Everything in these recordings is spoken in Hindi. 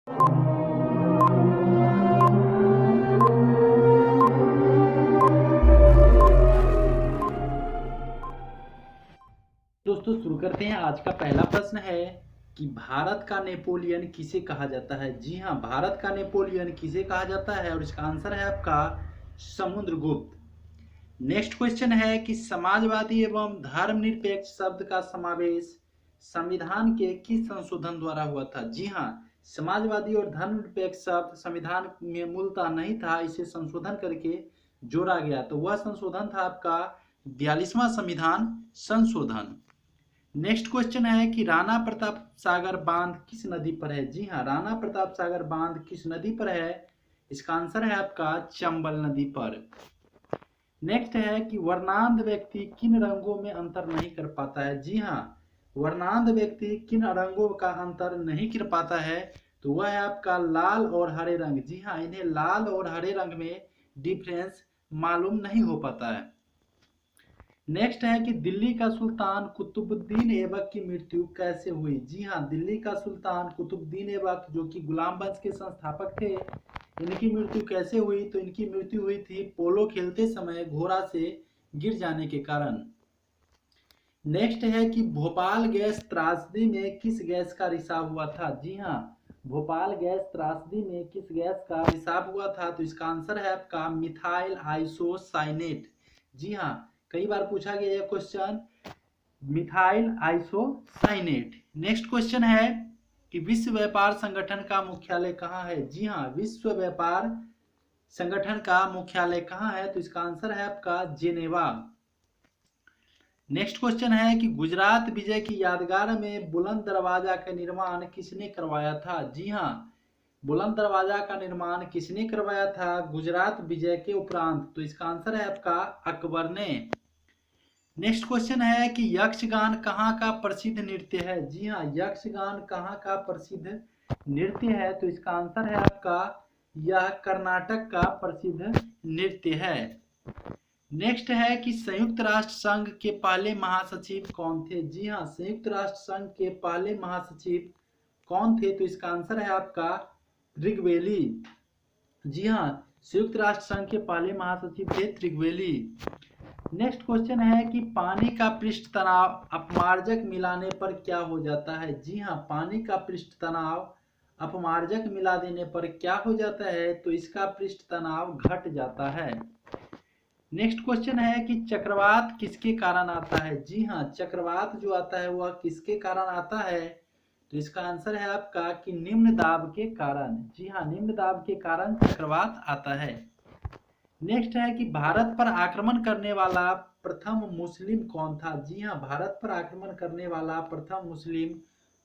दोस्तों शुरू करते हैं। आज का पहला प्रश्न है कि भारत का नेपोलियन किसे कहा जाता है। जी हाँ, भारत का नेपोलियन किसे कहा जाता है और इसका आंसर है आपका समुद्रगुप्त। नेक्स्ट क्वेश्चन है कि समाजवादी एवं धर्मनिरपेक्ष शब्द का समावेश संविधान के किस संशोधन द्वारा हुआ था। जी हाँ, समाजवादी और धर्मनिरपेक्ष शब्द संविधान में मूलतः नहीं था, इसे संशोधन करके जोड़ा गया। तो वह संशोधन था आपका 42वां संविधान संशोधन। नेक्स्ट क्वेश्चन है कि राणा प्रताप सागर बांध किस नदी पर है। जी हाँ, राणा प्रताप सागर बांध किस नदी पर है, इसका आंसर है आपका चंबल नदी पर। नेक्स्ट है कि वर्णांध व्यक्ति किन रंगों में अंतर नहीं कर पाता है। जी हाँ, वर्णांध व्यक्ति किन रंगों का अंतर नहीं कर पाता है, तो वह है आपका लाल और हरे रंग। जी हाँ, इन्हें लाल और हरे रंग में डिफरेंस मालूम नहीं हो पाता है। नेक्स्ट है कि दिल्ली का सुल्तान कुतुबुद्दीन ऐबक की मृत्यु कैसे हुई। जी हाँ, दिल्ली का सुल्तान कुतुबुद्दीन ऐबक जो कि गुलाम वंश के संस्थापक थे, इनकी मृत्यु कैसे हुई, तो इनकी मृत्यु हुई थी पोलो खेलते समय घोड़ा से गिर जाने के कारण। नेक्स्ट है कि भोपाल गैस त्रासदी में किस गैस का रिसाव हुआ था। जी हाँ, भोपाल गैस त्रासदी में किस गैस का रिसाव हुआ था, तो इसका आंसर है आपका मिथाइल आइसोसाइनेट। जी हाँ, कई बार पूछा गया यह question, methyl isocyanate. Next question है कि विश्व व्यापार संगठन का मुख्यालय कहाँ है। जी हाँ, विश्व व्यापार संगठन का मुख्यालय कहाँ है, तो इसका आंसर है आपका जेनेवा। नेक्स्ट क्वेश्चन है कि गुजरात विजय की यादगार में बुलंद दरवाजा का निर्माण किसने करवाया था। जी हाँ, बुलंद दरवाजा का निर्माण किसने करवाया था गुजरात विजय के उपरांत, तो इसका आंसर है आपका अकबर ने। नेक्स्ट क्वेश्चन है कि यक्षगान कहाँ का प्रसिद्ध नृत्य है। जी हाँ, यक्षगान कहाँ का प्रसिद्ध नृत्य है, तो इसका आंसर है आपका यह कर्नाटक का प्रसिद्ध नृत्य है। नेक्स्ट है कि संयुक्त राष्ट्र संघ के पहले महासचिव कौन थे। जी हाँ, संयुक्त राष्ट्र संघ के पहले महासचिव कौन थे, तो इसका आंसर है आपका त्रिगवेली। जी हाँ, संयुक्त राष्ट्र संघ के पहले महासचिव थे त्रिगवेली। नेक्स्ट क्वेश्चन है कि पानी का पृष्ठ तनाव अपमार्जक मिलाने पर क्या हो जाता है। जी हाँ, पानी का पृष्ठ तनाव अपमार्जक मिला देने पर क्या हो जाता है, तो इसका पृष्ठ तनाव घट जाता है। नेक्स्ट क्वेश्चन है कि चक्रवात किसके कारण आता है। जी हाँ, चक्रवात जो आता है वह किसके कारण आता है, तो इसका आंसर है आपका कि निम्न दाब के कारण। जी हाँ, निम्न दाब के कारण चक्रवात आता है। नेक्स्ट है कि भारत पर आक्रमण करने वाला प्रथम मुस्लिम कौन था। जी हाँ, भारत पर आक्रमण करने वाला प्रथम मुस्लिम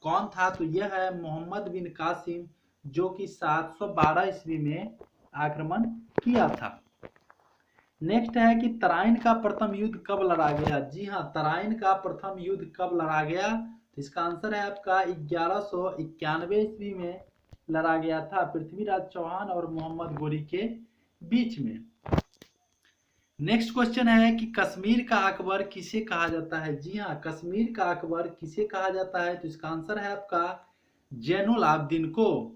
कौन था, तो यह है मोहम्मद बिन कासिम, जो कि 712 ईस्वी में आक्रमण किया था। नेक्स्ट है कि तराइन का प्रथम युद्ध कब लड़ा गया। जी हाँ, तराइन का प्रथम युद्ध कब लड़ा गया, तो इसका आंसर है आपका 1191 ईस्वी में लड़ा गया था, पृथ्वीराज चौहान और मोहम्मद गोरी के बीच में। नेक्स्ट क्वेश्चन है कि कश्मीर का अकबर किसे कहा जाता है। जी हाँ, कश्मीर का अकबर किसे कहा जाता है, तो इसका आंसर है आपका जैनुल आबदीन को।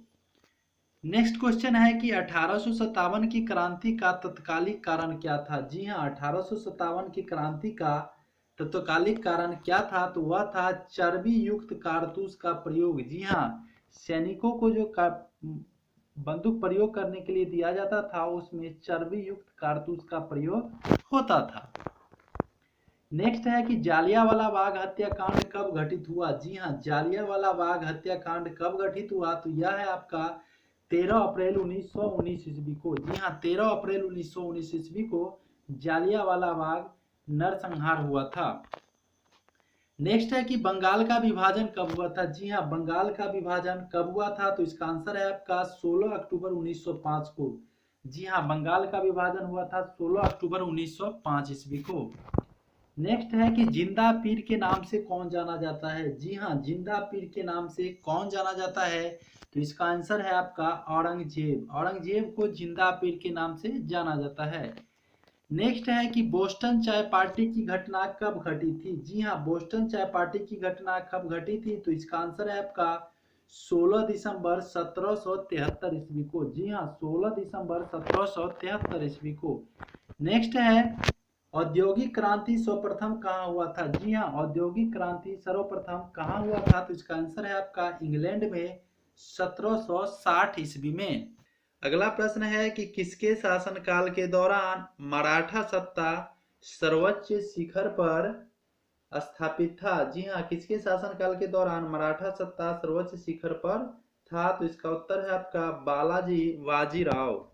नेक्स्ट क्वेश्चन है कि 1857 की क्रांति का तत्कालिक कारण क्या था। जी हाँ, 1857 की क्रांति का तत्कालिक कारण क्या था, तो वह था चर्बी युक्त कारतूस का प्रयोग। जी हाँ, सैनिकों को जो बंदूक प्रयोग करने के लिए दिया जाता था उसमें चर्बी युक्त कारतूस का प्रयोग होता था। नेक्स्ट है कि जालियांवाला बाग हत्याकांड कब घटित हुआ। जी हाँ, जालियांवाला बाग हत्याकांड कब घटित हुआ, तो यह है आपका 13 अप्रैल 1919 ईस्वी को। जी हाँ, 13 अप्रैल 1919 ईस्वी को जालियांवाला बाग नरसंहार हुआ था। नेक्स्ट है कि बंगाल का विभाजन कब हुआ था। जी हाँ, बंगाल का विभाजन कब हुआ था, तो इसका आंसर है आपका 16 अक्टूबर 1905 को। जी हाँ, बंगाल का विभाजन हुआ था 16 अक्टूबर 1905 ईस्वी को। नेक्स्ट है कि जिंदा पीर के नाम से कौन जाना जाता है। जी हाँ, जिंदा पीर के नाम से कौन जाना जाता है, तो इसका आंसर है आपका औरंगजेब। औरंगजेब को जिंदा पीर के नाम से जाना जाता है। नेक्स्ट है कि बोस्टन चाय पार्टी की घटना कब घटी थी। जी हाँ, बोस्टन चाय पार्टी की घटना कब घटी थी, तो इसका आंसर है आपका 16 दिसंबर 1773 ईस्वी को। जी हाँ, 16 दिसंबर 1773 ईस्वी को। नेक्स्ट है, औद्योगिक क्रांति सर्वप्रथम कहाँ हुआ था? जी हाँ, औद्योगिक क्रांति सर्वप्रथम कहाँ हुआ था? तो इसका आंसर है आपका इंग्लैंड में 1760 ईस्वी में। अगला प्रश्न है कि किसके शासनकाल के दौरान मराठा सत्ता सर्वोच्च शिखर पर स्थापित था? जी हाँ, किसके शासनकाल के दौरान मराठा सत्ता सर्वोच्च शिखर पर था? तो इसका उत्तर है आपका बालाजी बाजीराव।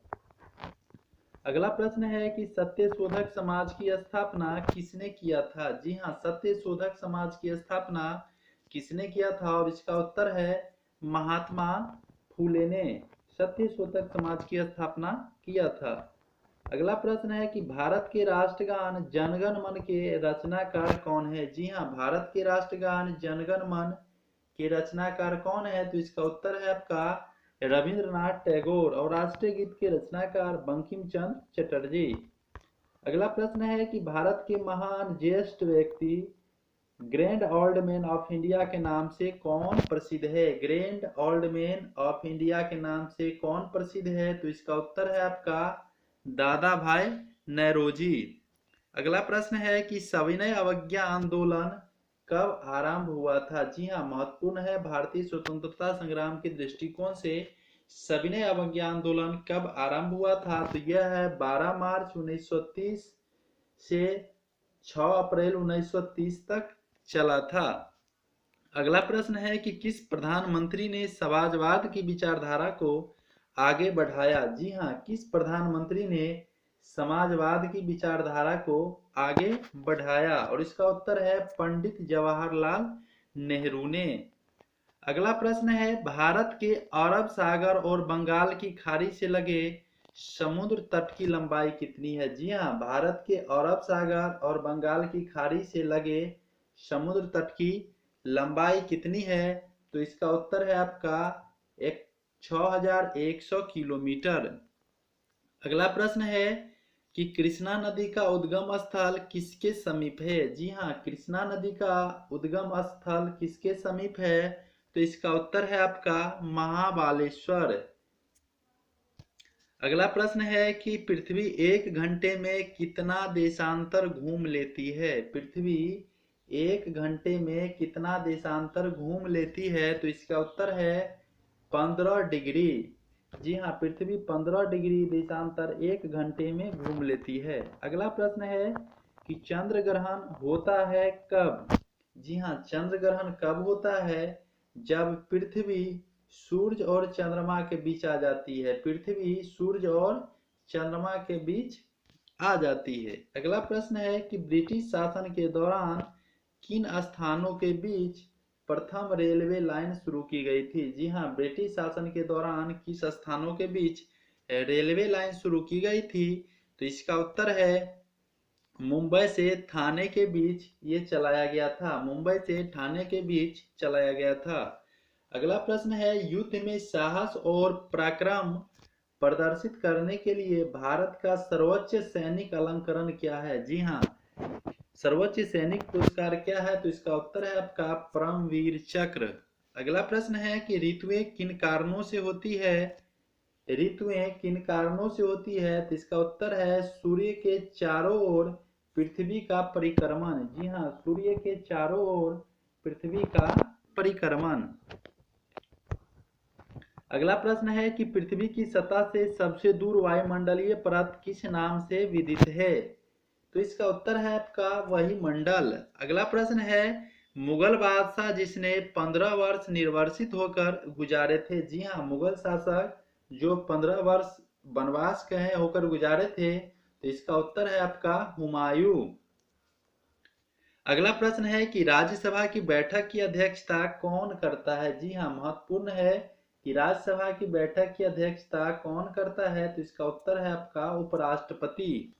अगला प्रश्न है कि सत्यशोधक समाज की स्थापना किसने किया था? जी हाँ, सत्यशोधक समाज की स्थापना किसने किया था? और इसका उत्तर है महात्मा फूले ने सत्यशोधक समाज की स्थापना किया था। अगला प्रश्न है कि भारत के राष्ट्रगान जनगण मन के रचनाकार कौन है? जी हाँ, भारत के राष्ट्रगान जनगण मन के रचनाकार कौन है? तो इसका उत्तर है आपका रविंद्रनाथ टैगोर। और राष्ट्रीय गीत के रचनाकार बंकिम चंद्र चटर्जी। अगला प्रश्न है कि भारत के महान ज्येष्ठ व्यक्ति grand old man of India के नाम से कौन प्रसिद्ध है? Grand old man of India के नाम से कौन प्रसिद्ध है? तो इसका उत्तर है आपका दादा भाई नौरोजी। अगला प्रश्न है कि सविनय अवज्ञा आंदोलन कब आरंभ हुआ था? जी हाँ, महत्वपूर्ण है, भारतीय स्वतंत्रता संग्राम के दृष्टिकोण से सविनय अवज्ञा आंदोलन कब आरंभ हुआ था? तो यह है 12 मार्च 1930 से 6 अप्रैल 1930 तक चला था। अगला प्रश्न है कि किस प्रधानमंत्री ने समाजवाद की विचारधारा को आगे बढ़ाया? जी हाँ, किस प्रधानमंत्री ने समाजवाद की विचारधारा को आगे बढ़ाया? और इसका उत्तर है पंडित जवाहरलाल नेहरू ने। अगला प्रश्न है भारत के अरब सागर और बंगाल की खाड़ी से लगे समुद्र तट की लंबाई कितनी है? जी हाँ, भारत के अरब सागर और बंगाल की खाड़ी से लगे समुद्र तट की लंबाई कितनी है? तो इसका उत्तर है आपका 6100 किलोमीटर। अगला प्रश्न है कि कृष्णा नदी का उद्गम स्थल किसके समीप है? जी हाँ, कृष्णा नदी का उद्गम स्थल किसके समीप है? तो इसका उत्तर है आपका महाबालेश्वर। अगला प्रश्न है कि पृथ्वी 1 घंटे में कितना देशांतर घूम लेती है? पृथ्वी 1 घंटे में कितना देशांतर घूम लेती है? तो इसका उत्तर है 15 डिग्री। जी हाँ, पृथ्वी 15 डिग्री देशांतर 1 घंटे में घूम लेती है। अगला प्रश्न है कि चंद्र ग्रहण होता है कब? जी हाँ, चंद्र ग्रहण कब होता है? जब पृथ्वी सूर्य और चंद्रमा के बीच आ जाती है। पृथ्वी सूर्य और चंद्रमा के बीच आ जाती है। अगला प्रश्न है कि ब्रिटिश शासन के दौरान किन स्थानों के बीच प्रथम रेलवे लाइन शुरू की गई थी? जी हाँ, ब्रिटिश शासन के दौरान किस स्थानों के बीच रेलवे लाइन शुरू की गई थी? तो इसका उत्तर है मुंबई से ठाणे के बीच ये चलाया गया था। मुंबई से ठाणे के बीच चलाया गया था। अगला प्रश्न है युद्ध में साहस और पराक्रम प्रदर्शित करने के लिए भारत का सर्वोच्च सैनिक अलंकरण क्या है? जी हाँ, सर्वोच्च सैनिक पुरस्कार क्या है? तो इसका उत्तर है आपका परमवीर चक्र। अगला प्रश्न है कि ऋतुएं किन कारणों से होती है? ऋतुएं किन कारणों से होती है? तो इसका उत्तर है सूर्य के चारों ओर पृथ्वी का परिक्रमण। जी हाँ, सूर्य के चारों ओर पृथ्वी का परिक्रमण। अगला प्रश्न है कि पृथ्वी की सतह से सबसे दूर वायुमंडलीय परत किस नाम से विदित है? तो इसका उत्तर है आपका वही मंडल। अगला प्रश्न है मुगल बादशाह जिसने 15 वर्ष निर्वासित होकर गुजारे थे। जी हाँ, मुगल शासक जो 15 वर्ष वनवास कहे होकर गुजारे थे। तो इसका उत्तर है आपका हुमायूं। अगला प्रश्न है कि राज्यसभा की बैठक की अध्यक्षता कौन करता है? जी हाँ, महत्वपूर्ण है कि राज्यसभा की बैठक की अध्यक्षता कौन करता है? तो इसका उत्तर है आपका उपराष्ट्रपति।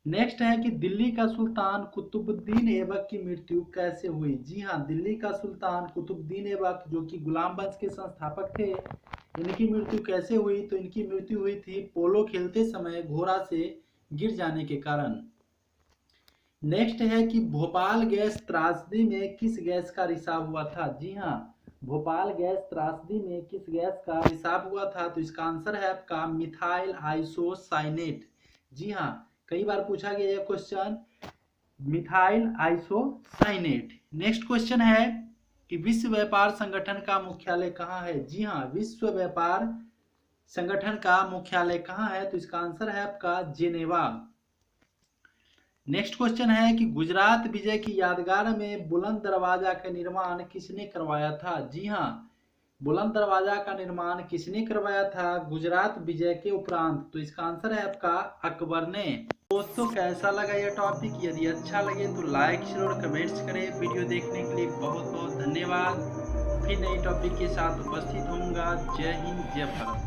नेक्स्ट है कि दिल्ली का सुल्तान कुतुबुद्दीन ऐबक की मृत्यु कैसे हुई? जी हाँ, दिल्ली का सुल्तान कुतुबुद्दीन ऐबक जो कि गुलाम वंश के संस्थापक थे, इनकी मृत्यु कैसे हुई? तो इनकी मृत्यु हुई थी पोलो खेलते समय घोड़ा से गिर जाने के कारण। नेक्स्ट है कि भोपाल गैस त्रासदी में किस गैस का रिसाव हुआ था? जी हाँ, भोपाल गैस त्रासदी में किस गैस का रिसाव हुआ था? तो इसका आंसर है आपका मिथाइल आइसोसाइनेट। जी हाँ, कई बार पूछा गया यह question, methyl isocyanate. Next question है कि विश्व व्यापार संगठन का मुख्यालय कहाँ है? जी हाँ, विश्व व्यापार संगठन का मुख्यालय कहाँ है? तो इसका आंसर है आपका जेनेवा। नेक्स्ट क्वेश्चन है कि गुजरात विजय की यादगार में बुलंद दरवाजा का निर्माण किसने करवाया था? जी हाँ, बुलंद दरवाजा का निर्माण किसने करवाया था गुजरात विजय के उपरांत? तो इसका आंसर है आपका अकबर ने। दोस्तों, कैसा लगा यह टॉपिक? यदि अच्छा लगे तो लाइक शेयर और कमेंट्स करें। वीडियो देखने के लिए बहुत बहुत धन्यवाद। फिर नई टॉपिक के साथ उपस्थित होऊंगा। जय हिंद, जय भारत।